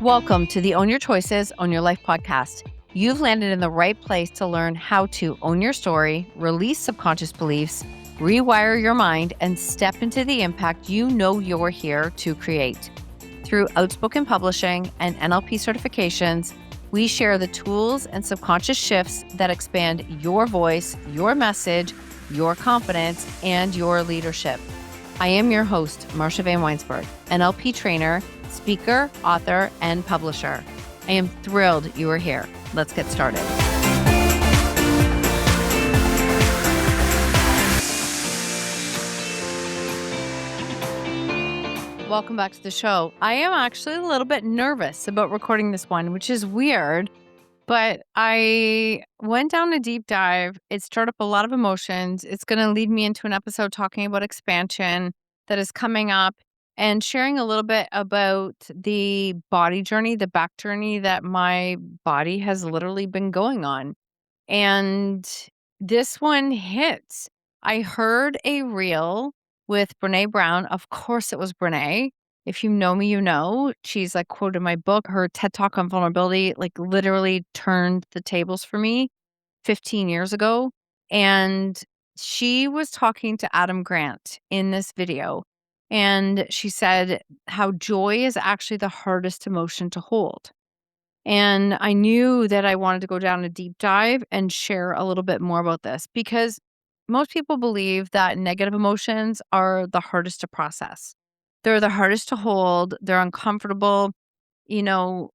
Welcome to the Own Your Choices, Own Your Life podcast. You've landed in the right place to learn how to own your story, release subconscious beliefs, rewire your mind, and step into the impact you know you're here to create. Through Outspoken Publishing and NLP certifications, we share the tools and subconscious shifts that expand your voice, your message, your confidence, and your leadership. I am your host, Marsha Van Weinsberg, NLP trainer, speaker, author, and publisher. I am thrilled you are here. Let's get started. Welcome back to the show. I am actually a little bit nervous about recording this one, which is weird, but I went down a deep dive. It stirred up a lot of emotions. It's going to lead me into an episode talking about expansion that is coming up and sharing a little bit about the body journey, the back journey that my body has literally been going on. And this one hits. I heard a reel with Brené Brown. Of course, it was Brené. If you know me, you know she's like quoted my book. Her TED Talk on vulnerability, like literally turned the tables for me 15 years ago. And she was talking to Adam Grant in this video. And she said how joy is actually the hardest emotion to hold. And I knew that I wanted to go down a deep dive and share a little bit more about this because most people believe that negative emotions are the hardest to process. They're the hardest to hold. They're uncomfortable. You know,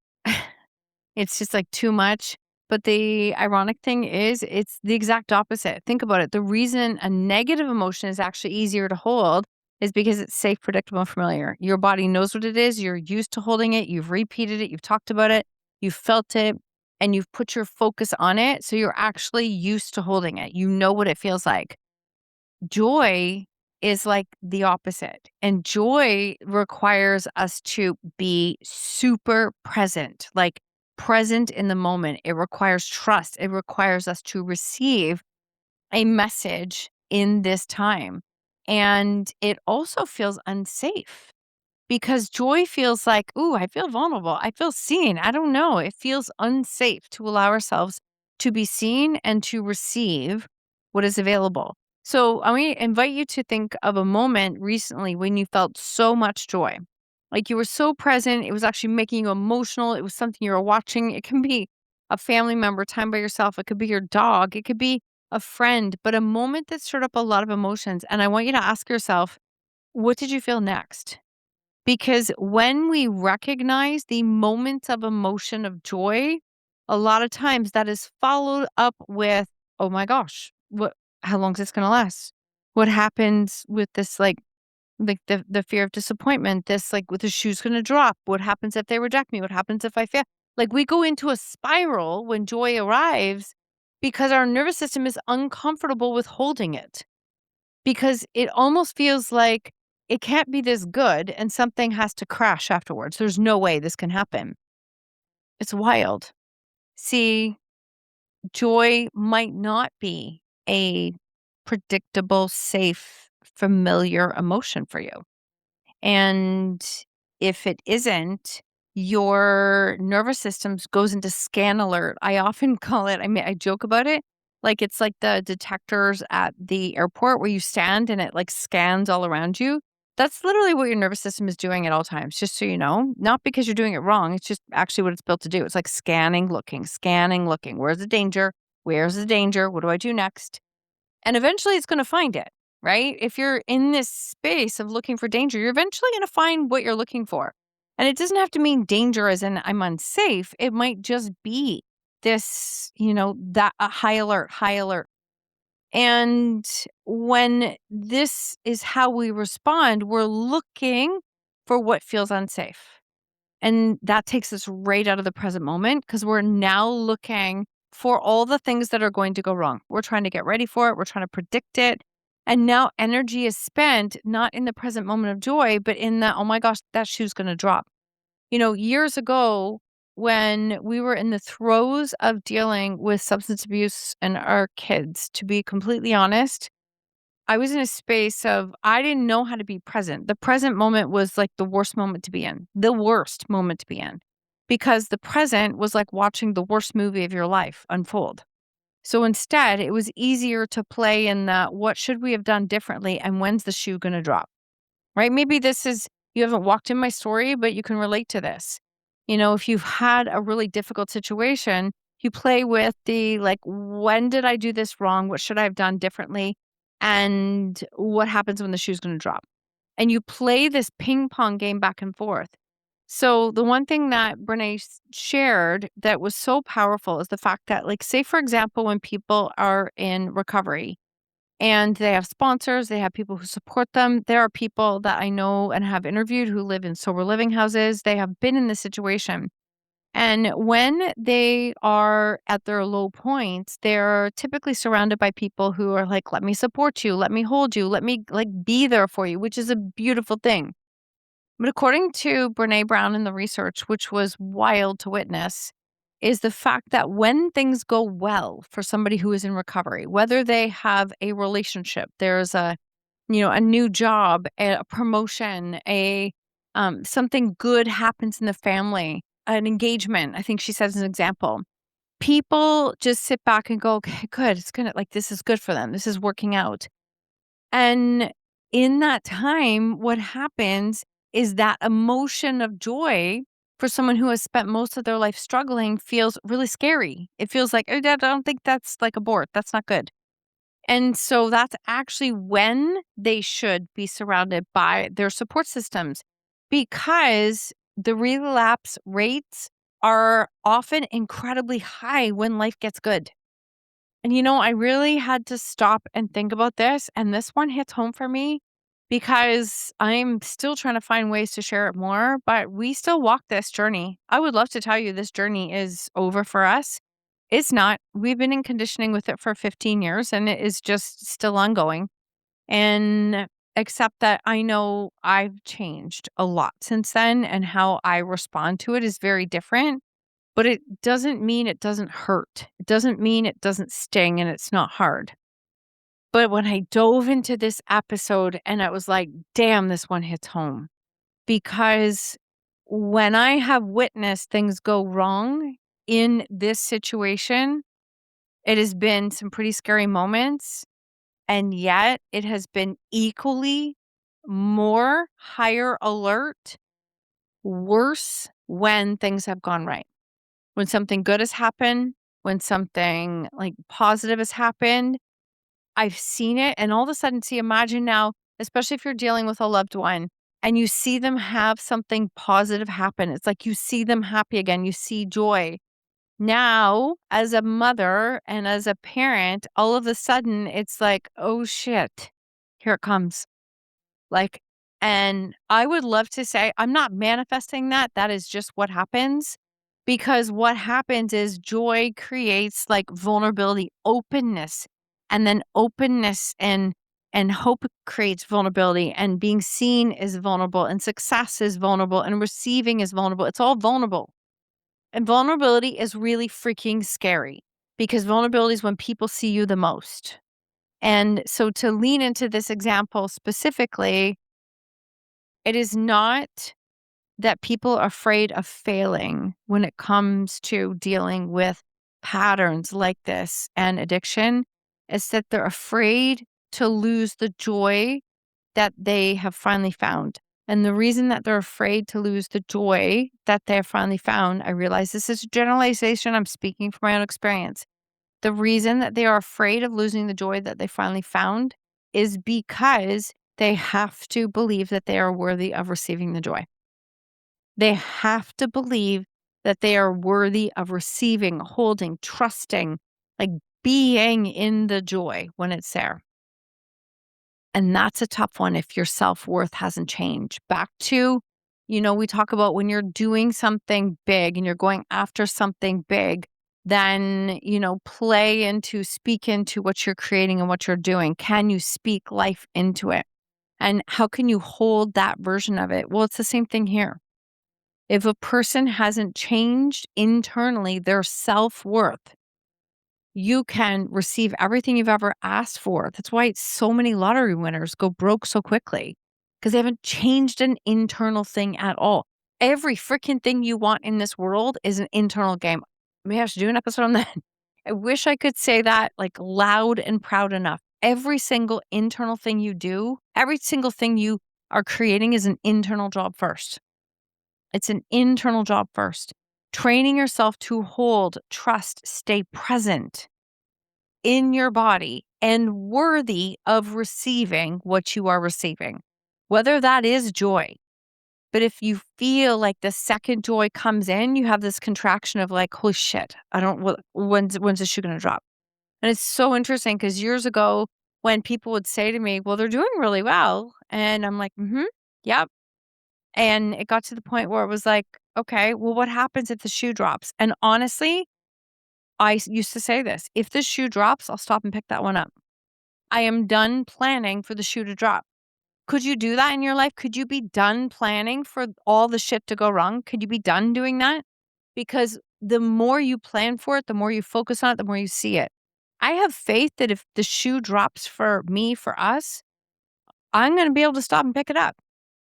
it's just like too much. But the ironic thing is, it's the exact opposite. Think about it. The reason a negative emotion is actually easier to hold is because it's safe, predictable, and familiar. Your body knows what it is. You're used to holding it. You've repeated it. You've talked about it. You've felt it. And you've put your focus on it. So you're actually used to holding it. You know what it feels like. Joy is like the opposite. And joy requires us to be super present, like present in the moment. It requires trust. It requires us to receive a message in this time. And it also feels unsafe because joy feels like, ooh, I feel vulnerable. I feel seen. I don't know. It feels unsafe to allow ourselves to be seen and to receive what is available. So I want to invite you to think of a moment recently when you felt so much joy. Like you were so present. It was actually making you emotional. It was something you were watching. It can be a family member, time by yourself. It could be your dog. It could be a friend, but a moment that stirred up a lot of emotions. And I want you to ask yourself, what did you feel next? Because when we recognize the moments of emotion of joy, a lot of times that is followed up with, oh my gosh, how long is this going to last? What happens with this, like the fear of disappointment, this, like, with the shoe's going to drop. What happens if they reject me? What happens if I fail? Like we go into a spiral when joy arrives because our nervous system is uncomfortable with holding it because it almost feels like it can't be this good and something has to crash afterwards. There's no way this can happen. It's wild. See, joy might not be a predictable, safe, familiar emotion for you. And if it isn't, your nervous system goes into scan alert. I often call it, I mean, I joke about it. Like it's like the detectors at the airport where you stand and it like scans all around you. That's literally what your nervous system is doing at all times, just so you know. Not because you're doing it wrong. It's just actually what it's built to do. It's like scanning, looking, scanning, looking. Where's the danger? Where's the danger? What do I do next? And eventually it's going to find it, right? If you're in this space of looking for danger, you're eventually going to find what you're looking for. And it doesn't have to mean danger as in I'm unsafe. It might just be this, that a high alert, high alert. And when this is how we respond, we're looking for what feels unsafe. And that takes us right out of the present moment because we're now looking for all the things that are going to go wrong. We're trying to get ready for it. We're trying to predict it. And now energy is spent not in the present moment of joy, but in the, oh my gosh, that shoe's going to drop. Years ago, when we were in the throes of dealing with substance abuse and our kids, to be completely honest, I was in a space of I didn't know how to be present. The present moment was like the worst moment to be in, the worst moment to be in. because the present was like watching the worst movie of your life unfold. So instead, it was easier to play in the what should we have done differently and when's the shoe going to drop, right? Maybe this is, you haven't walked in my story, but you can relate to this. If you've had a really difficult situation, you play with the like, when did I do this wrong? What should I have done differently? And what happens when the shoe's going to drop? And you play this ping pong game back and forth. So the one thing that Brené shared that was so powerful is the fact that, like, say, for example, when people are in recovery and they have sponsors, they have people who support them. There are people that I know and have interviewed who live in sober living houses. They have been in this situation. And when they are at their low points, they're typically surrounded by people who are like, let me support you, let me hold you, let me like be there for you, which is a beautiful thing. But according to Brené Brown in the research, which was wild to witness, is the fact that when things go well for somebody who is in recovery, whether they have a relationship, there's a new job, a promotion, a something good happens in the family, an engagement, I think she says as an example. People just sit back and go, okay, good. It's gonna like this is good for them. This is working out. And in that time, what happens is that emotion of joy for someone who has spent most of their life struggling feels really scary. It feels like, oh, I don't think that's like abort. That's not good. And so that's actually when they should be surrounded by their support systems because the relapse rates are often incredibly high when life gets good. And I really had to stop and think about this. And this one hits home for me because I'm still trying to find ways to share it more, but we still walk this journey. I would love to tell you this journey is over for us. It's not. We've been in conditioning with it for 15 years and it is just still ongoing. And except that I know I've changed a lot since then and how I respond to it is very different. But it doesn't mean it doesn't hurt. It doesn't mean it doesn't sting and it's not hard. But when I dove into this episode and I was like, damn, this one hits home. Because when I have witnessed things go wrong in this situation, it has been some pretty scary moments. And yet it has been equally more higher alert, worse when things have gone right. When something good has happened, when something, like, positive has happened, I've seen it, and all of a sudden see, imagine now, especially if you're dealing with a loved one, and you see them have something positive happen. It's like you see them happy again, you see joy. Now, as a mother and as a parent, all of a sudden, it's like, "Oh, shit. Here it comes." Like, and I would love to say, I'm not manifesting that. That is just what happens. Because what happens is joy creates like vulnerability, openness, and then openness and hope creates vulnerability, and being seen is vulnerable, and success is vulnerable, and receiving is vulnerable. It's all vulnerable. And vulnerability is really freaking scary because vulnerability is when people see you the most. And so to lean into this example specifically, it is not that people are afraid of failing when it comes to dealing with patterns like this and addiction. It's that they're afraid to lose the joy that they have finally found. And the reason that they're afraid to lose the joy that they have finally found, I realize this is a generalization. I'm speaking from my own experience. The reason that they are afraid of losing the joy that they finally found is because they have to believe that they are worthy of receiving the joy. They have to believe that they are worthy of receiving, holding, trusting, like being in the joy when it's there. And that's a tough one if your self-worth hasn't changed. Back to, we talk about when you're doing something big and you're going after something big, then, speak into what you're creating and what you're doing. Can you speak life into it? And how can you hold that version of it? Well, it's the same thing here. If a person hasn't changed internally their self-worth, you can receive everything you've ever asked for. That's why so many lottery winners go broke so quickly because they haven't changed an internal thing at all. Every freaking thing you want in this world is an internal game. Maybe I should do an episode on that. I wish I could say that like loud and proud enough. Every single internal thing you do, every single thing you are creating is an internal job first. It's an internal job first. Training yourself to hold, trust, stay present in your body and worthy of receiving what you are receiving, whether that is joy. But if you feel like the second joy comes in, you have this contraction of like, holy shit, when's the shoe going to drop? And it's so interesting because years ago, when people would say to me, well, they're doing really well. And I'm like, yep. And it got to the point where it was like, okay, well, what happens if the shoe drops? And honestly, used to say this, if the shoe drops, I'll stop and pick that one up. I am done planning for the shoe to drop. Could you do that in your life? Could you be done planning for all the shit to go wrong? Could you be done doing that? Because the more you plan for it, the more you focus on it, the more you see it. I have faith that if the shoe drops for me, for us, I'm going to be able to stop and pick it up.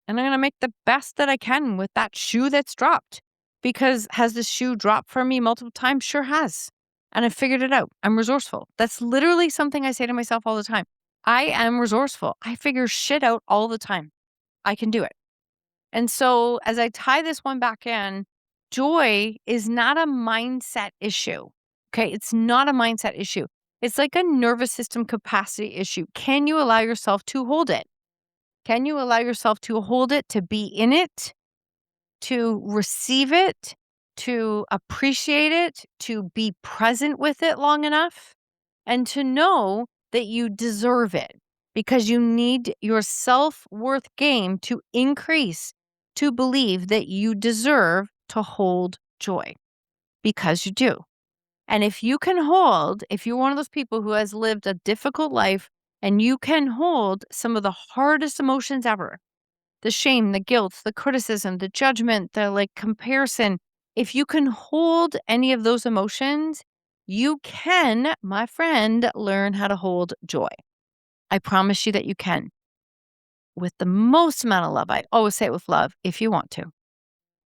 And I'm going to make the best that I can with that shoe that's dropped. Because has the shoe dropped for me multiple times? Sure has. And I figured it out. I'm resourceful. That's literally something I say to myself all the time. I am resourceful. I figure shit out all the time. I can do it. And so as I tie this one back in, joy is not a mindset issue. Okay. It's not a mindset issue. It's like a nervous system capacity issue. Can you allow yourself to hold it? Can you allow yourself to hold it, to be in it, to receive it, to appreciate it, to be present with it long enough, and to know that you deserve it because you need your self-worth game to increase to believe that you deserve to hold joy because you do. And if you can hold, if you're one of those people who has lived a difficult life and you can hold some of the hardest emotions ever, the shame, the guilt, the criticism, the judgment, the like comparison, if you can hold any of those emotions, you can, my friend, learn how to hold joy. I promise you that you can. With the most amount of love. I always say it with love, if you want to.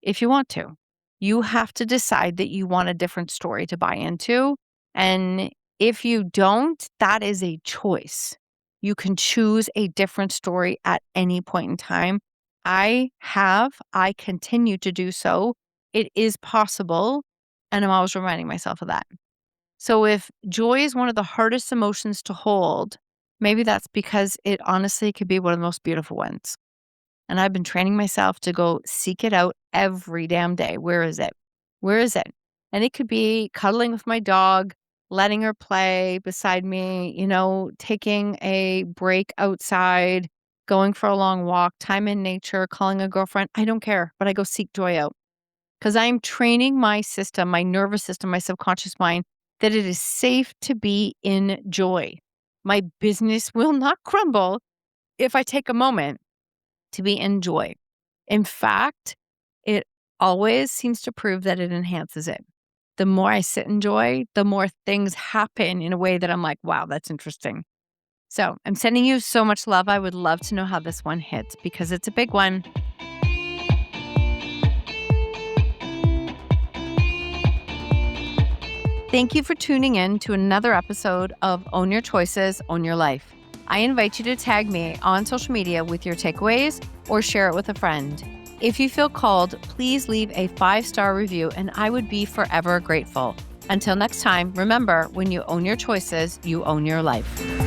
If you want to. You have to decide that you want a different story to buy into. And if you don't, that is a choice. You can choose a different story at any point in time. I continue to do so. It is possible. And I'm always reminding myself of that. So if joy is one of the hardest emotions to hold, maybe that's because it honestly could be one of the most beautiful ones. And I've been training myself to go seek it out every damn day. Where is it? Where is it? And it could be cuddling with my dog, letting her play beside me, taking a break outside, going for a long walk, time in nature, calling a girlfriend. I don't care, but I go seek joy out because I'm training my system, my nervous system, my subconscious mind, that it is safe to be in joy. My business will not crumble if I take a moment to be in joy. In fact, it always seems to prove that it enhances it. The more I sit in joy, the more things happen in a way that I'm like, wow, that's interesting. So I'm sending you so much love. I would love to know how this one hits because it's a big one. Thank you for tuning in to another episode of Own Your Choices, Own Your Life. I invite you to tag me on social media with your takeaways or share it with a friend. If you feel called, please leave a 5-star review and I would be forever grateful. Until next time, remember, when you own your choices, you own your life.